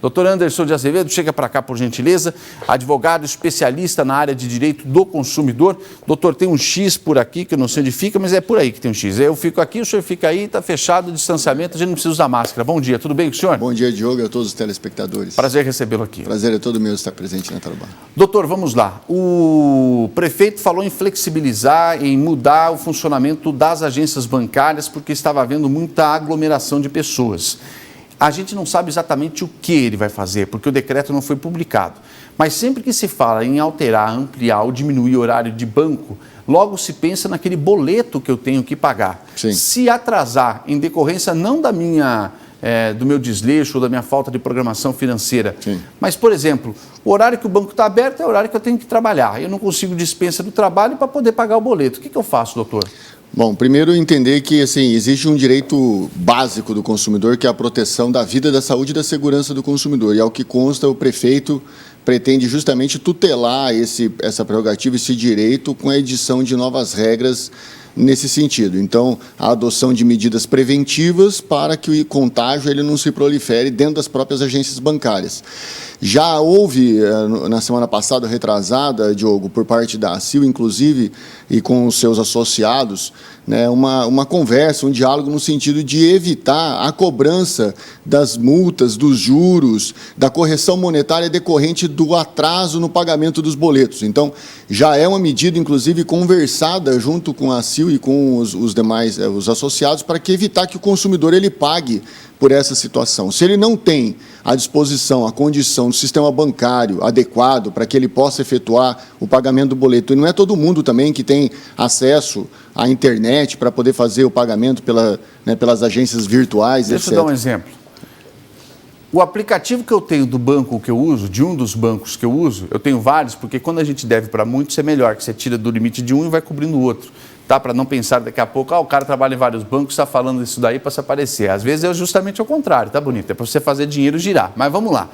Doutor Anderson de Azevedo, chega para cá, por gentileza, advogado especialista na área de direito do consumidor. Doutor, tem um X por aqui, que eu não sei onde fica, mas é por aí que tem um X. Eu fico aqui, o senhor fica aí, está fechado o distanciamento, a gente não precisa usar máscara. Bom dia, tudo bem com o senhor? Bom dia, Diogo, e a todos os telespectadores. Prazer recebê-lo aqui. Prazer é todo meu estar presente na Tarobá. Doutor, vamos lá. O prefeito falou em flexibilizar, em mudar o funcionamento das agências bancárias, porque estava havendo muita aglomeração de pessoas. A gente não sabe exatamente o que ele vai fazer, porque o decreto não foi publicado. Mas sempre que se fala em alterar, ampliar ou diminuir o horário de banco, logo se pensa naquele boleto que eu tenho que pagar. Sim. Se atrasar em decorrência não da do meu desleixo ou da minha falta de programação financeira, Sim. mas, por exemplo, o horário que o banco está aberto é o horário que eu tenho que trabalhar. Eu não consigo dispensa do trabalho para poder pagar o boleto. O que eu faço, doutor? Bom, primeiro entender que assim, existe um direito básico do consumidor, que é a proteção da vida, da saúde e da segurança do consumidor. E ao que consta, o prefeito pretende justamente tutelar essa prerrogativa, esse direito, com a edição de novas regras nesse sentido. Então, a adoção de medidas preventivas para que o contágio ele não se prolifere dentro das próprias agências bancárias. Já houve, na semana passada, retrasada, Diogo, por parte da ACIL, inclusive, e com os seus associados, né, uma conversa, um diálogo no sentido de evitar a cobrança das multas, dos juros, da correção monetária decorrente do atraso no pagamento dos boletos. Então, já é uma medida, inclusive, conversada junto com a ACIL e com os demais, os associados, para que evitar que o consumidor ele pague por essa situação. Se ele não tem à disposição a condição do sistema bancário adequado para que ele possa efetuar o pagamento do boleto, e não é todo mundo também que tem acesso à internet para poder fazer o pagamento pelas agências virtuais, Deixa etc. eu dar um exemplo. O aplicativo que eu tenho do banco que eu uso, de um dos bancos que eu uso, eu tenho vários, porque quando a gente deve para muitos é melhor, que você tira do limite de um e vai cobrindo o outro. Tá? Para não pensar daqui a pouco, o cara trabalha em vários bancos, está falando isso daí para se aparecer. Às vezes é justamente ao contrário, tá bonito? É para você fazer dinheiro girar. Mas vamos lá.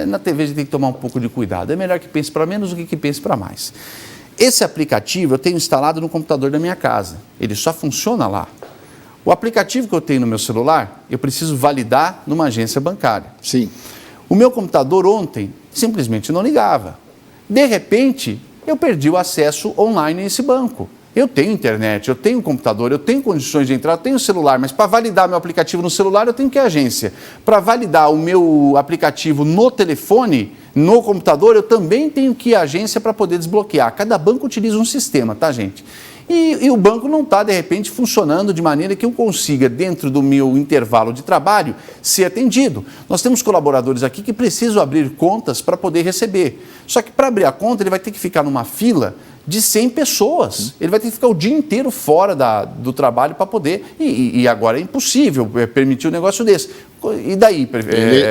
Na TV a gente tem que tomar um pouco de cuidado. É melhor que pense para menos do que pense para mais. Esse aplicativo eu tenho instalado no computador da minha casa. Ele só funciona lá. O aplicativo que eu tenho no meu celular, eu preciso validar numa agência bancária. Sim. O meu computador ontem simplesmente não ligava. De repente, eu perdi o acesso online a esse banco. Eu tenho internet, eu tenho computador, eu tenho condições de entrar, eu tenho celular, mas para validar meu aplicativo no celular, eu tenho que ir à agência. Para validar o meu aplicativo no telefone, no computador, eu também tenho que ir à agência para poder desbloquear. Cada banco utiliza um sistema, tá, gente? E o banco não está, de repente, funcionando de maneira que eu consiga, dentro do meu intervalo de trabalho, ser atendido. Nós temos colaboradores aqui que precisam abrir contas para poder receber. Só que para abrir a conta, ele vai ter que ficar numa fila de 100 pessoas. Ele vai ter que ficar o dia inteiro fora do trabalho para poder... E agora é impossível permitir um negócio desse. E daí?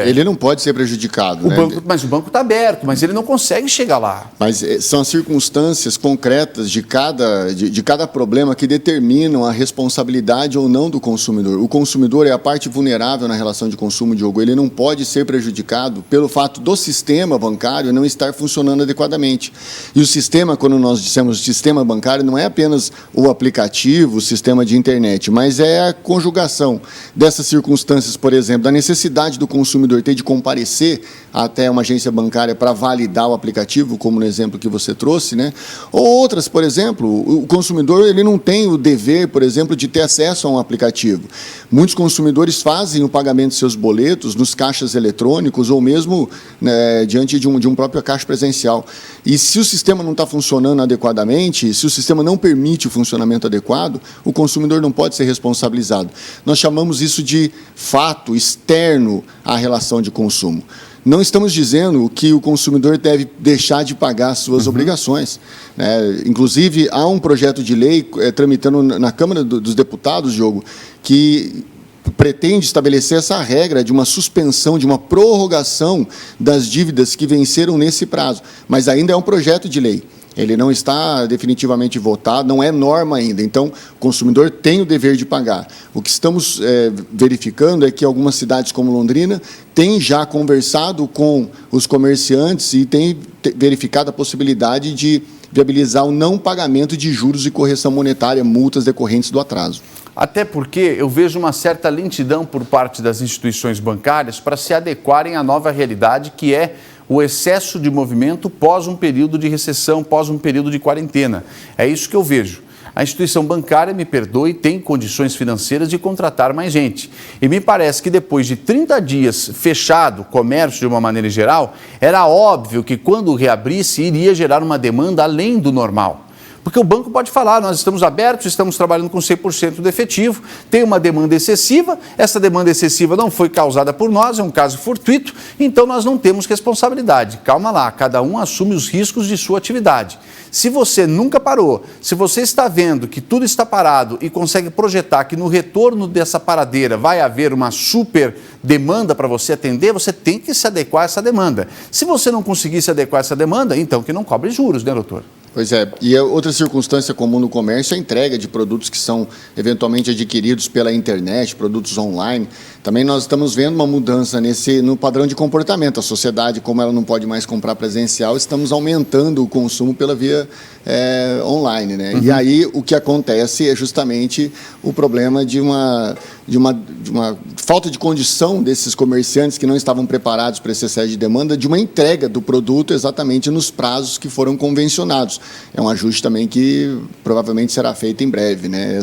Ele não pode ser prejudicado, né? Mas o banco está aberto, mas ele não consegue chegar lá. Mas são as circunstâncias concretas de cada problema que determinam a responsabilidade ou não do consumidor. O consumidor é a parte vulnerável na relação de consumo, Diogo. Ele não pode ser prejudicado pelo fato do sistema bancário não estar funcionando adequadamente. E o sistema, quando nós dissemos sistema bancário, não é apenas o aplicativo, o sistema de internet, mas é a conjugação dessas circunstâncias, por exemplo, da necessidade do consumidor ter de comparecer até uma agência bancária para validar o aplicativo, como no exemplo que você trouxe, né? Ou outras, por exemplo, o consumidor ele não tem o dever, por exemplo, de ter acesso a um aplicativo. Muitos consumidores fazem o pagamento de seus boletos nos caixas eletrônicos ou mesmo, né, diante de um próprio caixa presencial. E se o sistema não está funcionando adequadamente, se o sistema não permite o funcionamento adequado, o consumidor não pode ser responsabilizado. Nós chamamos isso de fato externo à relação de consumo. Não estamos dizendo que o consumidor deve deixar de pagar suas obrigações, né? Inclusive, há um projeto de lei tramitando na Câmara dos Deputados, Diogo, que pretende estabelecer essa regra de uma suspensão, de uma prorrogação das dívidas que venceram nesse prazo. Mas ainda é um projeto de lei. Ele não está definitivamente votado, não é norma ainda. Então, o consumidor tem o dever de pagar. O que estamos verificando é que algumas cidades como Londrina têm já conversado com os comerciantes e têm verificado a possibilidade de viabilizar o não pagamento de juros e correção monetária, multas decorrentes do atraso. Até porque eu vejo uma certa lentidão por parte das instituições bancárias para se adequarem à nova realidade, que é o excesso de movimento pós um período de recessão, pós um período de quarentena. É isso que eu vejo. A instituição bancária, me perdoe, tem condições financeiras de contratar mais gente. E me parece que depois de 30 dias fechado o comércio de uma maneira geral, era óbvio que quando reabrisse iria gerar uma demanda além do normal. Porque o banco pode falar, nós estamos abertos, estamos trabalhando com 100% do efetivo, tem uma demanda excessiva, essa demanda excessiva não foi causada por nós, é um caso fortuito, então nós não temos responsabilidade. Calma lá, cada um assume os riscos de sua atividade. Se você nunca parou, se você está vendo que tudo está parado e consegue projetar que no retorno dessa paradeira vai haver uma super demanda para você atender, você tem que se adequar a essa demanda. Se você não conseguir se adequar a essa demanda, então que não cobre juros, né, doutor? Pois é, e outra circunstância comum no comércio é a entrega de produtos que são eventualmente adquiridos pela internet, produtos online. Também nós estamos vendo uma mudança no padrão de comportamento. A sociedade, como ela não pode mais comprar presencial, estamos aumentando o consumo pela via online, né? Uhum. E aí o que acontece é justamente o problema de uma falta de condição desses comerciantes que não estavam preparados para esse excesso de demanda, de uma entrega do produto exatamente nos prazos que foram convencionados. É um ajuste também que provavelmente será feito em breve, né?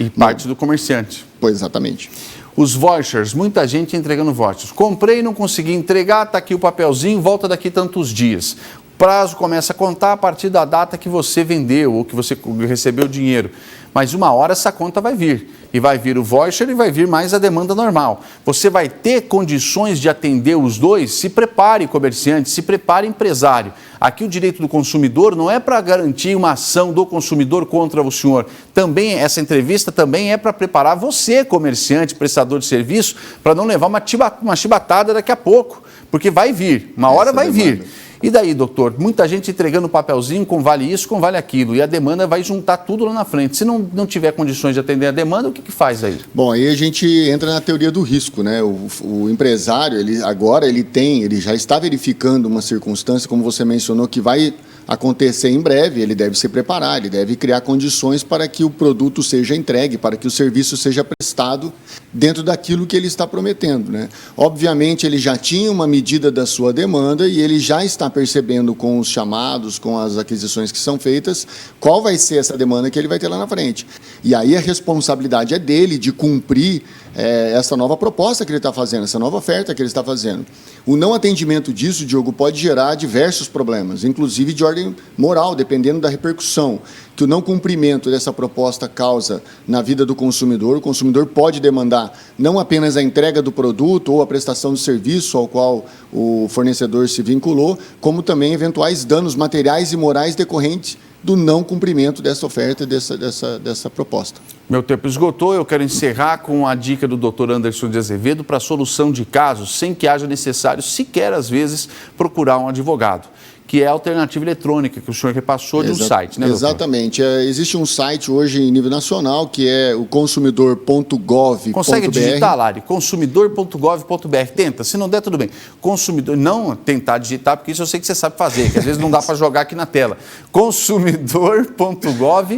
E parte do comerciante. Pois, exatamente. Os vouchers, muita gente entregando vouchers. Comprei, não consegui entregar, está aqui o papelzinho, volta daqui tantos dias. O prazo começa a contar a partir da data que você vendeu ou que você recebeu o dinheiro. Mas uma hora essa conta vai vir. E vai vir o voucher e vai vir mais a demanda normal. Você vai ter condições de atender os dois? Se prepare, comerciante, se prepare, empresário. Aqui o direito do consumidor não é para garantir uma ação do consumidor contra o senhor. Também, essa entrevista também é para preparar você, comerciante, prestador de serviço, para não levar uma chibatada daqui a pouco. Porque vai vir, uma hora vai vir. E daí, doutor? Muita gente entregando papelzinho com vale isso, com vale aquilo. E a demanda vai juntar tudo lá na frente. Se não tiver condições de atender a demanda, o que faz aí? Bom, aí a gente entra na teoria do risco, né? O empresário, ele já está verificando uma circunstância, como você mencionou, que vai acontecer em breve. Ele deve se preparar, ele deve criar condições para que o produto seja entregue, para que o serviço seja prestado dentro daquilo que ele está prometendo, né? Obviamente, ele já tinha uma medida da sua demanda e ele já está percebendo com os chamados, com as aquisições que são feitas, qual vai ser essa demanda que ele vai ter lá na frente. E aí a responsabilidade é dele de cumprir essa nova proposta que ele está fazendo, essa nova oferta que ele está fazendo. O não atendimento disso, Diogo, pode gerar diversos problemas, inclusive de ordem moral, dependendo da repercussão que o não cumprimento dessa proposta causa na vida do consumidor. O consumidor pode demandar não apenas a entrega do produto ou a prestação do serviço ao qual o fornecedor se vinculou, como também eventuais danos materiais e morais decorrentes do não cumprimento dessa oferta e dessa proposta. Meu tempo esgotou, eu quero encerrar com a dica do Dr. Anderson de Azevedo para a solução de casos sem que haja necessário sequer, às vezes, procurar um advogado, que é a alternativa eletrônica que o senhor repassou de um site, né, doutor? Exatamente. Existe um site hoje em nível nacional que é o consumidor.gov.br. Consegue digitar, Lari? Consumidor.gov.br. Tenta, se não der, tudo bem. Consumidor, não tentar digitar, porque isso eu sei que você sabe fazer, que às vezes não dá para jogar aqui na tela. Consumidor.gov.br.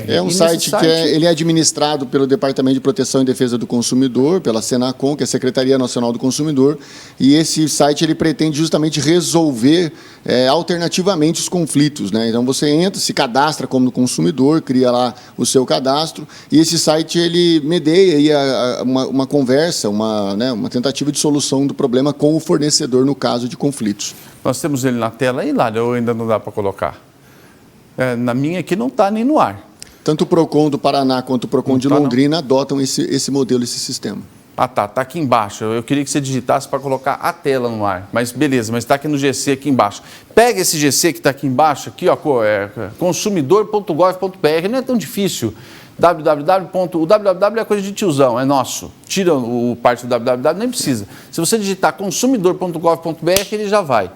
É um site que ele é administrado pelo Departamento de Proteção e Defesa do Consumidor, pela Senacom, que é a Secretaria Nacional do Consumidor, e esse site ele pretende justamente resolver alternativamente os conflitos, né? Então você entra, se cadastra como consumidor, cria lá o seu cadastro, e esse site ele medeia aí uma conversa, uma tentativa de solução do problema com o fornecedor no caso de conflitos. Nós temos ele na tela aí, Lália, ou ainda não dá para colocar? Na minha aqui não está nem no ar. Tanto o PROCON do Paraná quanto o PROCON de Londrina adotam esse modelo, esse sistema. Ah, tá aqui embaixo. Eu queria que você digitasse para colocar a tela no ar. Mas beleza, mas está aqui no GC aqui embaixo. Pega esse GC que está aqui embaixo, aqui, ó, consumidor.gov.br, não é tão difícil. O www é coisa de tiozão, é nosso. Tira o parte do www, nem precisa. Se você digitar consumidor.gov.br, ele já vai.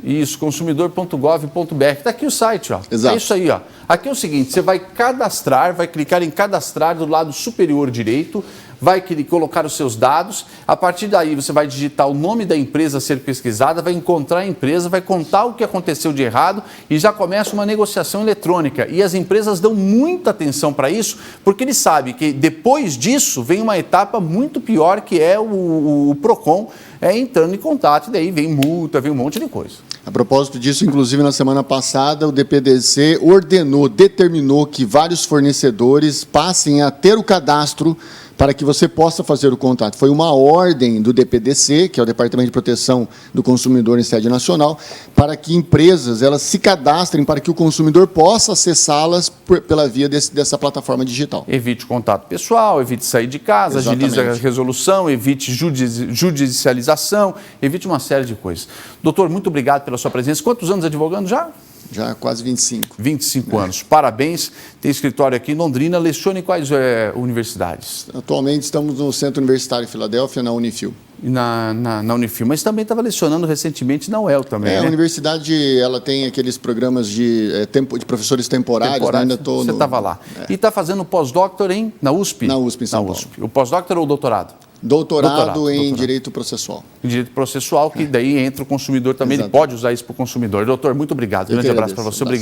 Isso, consumidor.gov.br. Está aqui o site, ó. Exato. É isso aí, ó. Aqui é o seguinte, você vai cadastrar, vai clicar em cadastrar do lado superior direito, vai colocar os seus dados, a partir daí você vai digitar o nome da empresa a ser pesquisada, vai encontrar a empresa, vai contar o que aconteceu de errado e já começa uma negociação eletrônica. E as empresas dão muita atenção para isso, porque eles sabem que depois disso vem uma etapa muito pior, que é o PROCON entrando em contato, e daí vem multa, vem um monte de coisa. A propósito disso, inclusive na semana passada, o DPDC determinou que vários fornecedores passem a ter o cadastro para que você possa fazer o contato. Foi uma ordem do DPDC, que é o Departamento de Proteção do Consumidor em sede nacional, para que empresas elas se cadastrem para que o consumidor possa acessá-las pela via dessa plataforma digital. Evite contato pessoal, evite sair de casa, agilize a resolução, evite judicialização, evite uma série de coisas. Doutor, muito obrigado pela sua presença. Quantos anos advogando já? Já quase 25. 25 anos. Parabéns. Tem escritório aqui em Londrina. Leciona em quais universidades? Atualmente estamos no Centro Universitário de Filadélfia, na Unifil. Na Unifil, mas também estava lecionando recentemente na UEL também, né? A universidade ela tem aqueles programas de professores temporários, né? Ainda Você estava lá. E está fazendo pós-doutor na USP? Na USP, em São Paulo. O pós-doutor ou o doutorado? Doutorado em Direito Processual. Em Direito Processual, que daí entra o consumidor também, ele pode usar isso para o consumidor. Doutor, muito obrigado. Grande abraço para você. Obrigado.